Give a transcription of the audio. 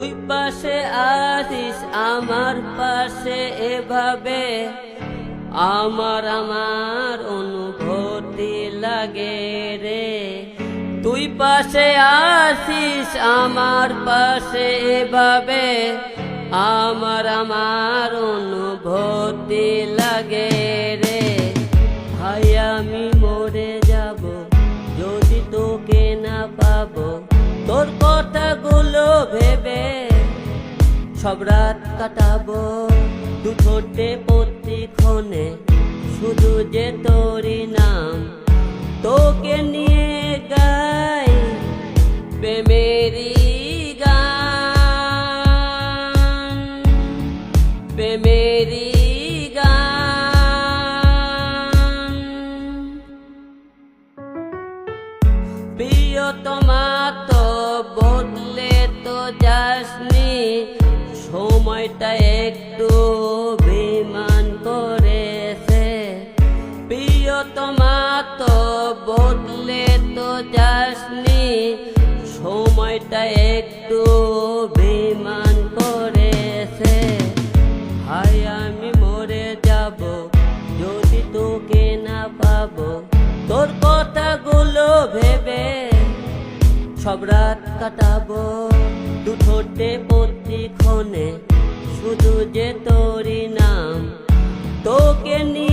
তুই পাশে আসিস আমার পাশে এভাবে আমার অনুভূতি লাগে রে। তুই পাশে আসিস আমার পাশে এভাবে আমার অনুভূতি লাগে রে। ভাই আমি মরে যাব যদি তোকে না পাবো, তোর কথাগুলো ভেবে সব রাত কাটাবো। দু ঠোঁটে প্রতিক্ষণে শুধু যে তোরই নাম, তোকে নিয়ে গাই প্রেমেরই গান, প্রেমেরই গান। প্রিয়তমা তো বদলে তো যাসনি, সময়টা একটু অভিমান করেছে। প্রিয়তমা তো বদলে তো যাসনি, সময়টা একটু অভিমান করেছে। হায় আমি মরে যাব যদি তোকে না পাবো, তোর কথাগুলো ভেবে সব রাত কাটাবো। দু ঠোঁটে প্রতিক্ষণে শুধু যে তোরই নাম, তোকে নিয়ে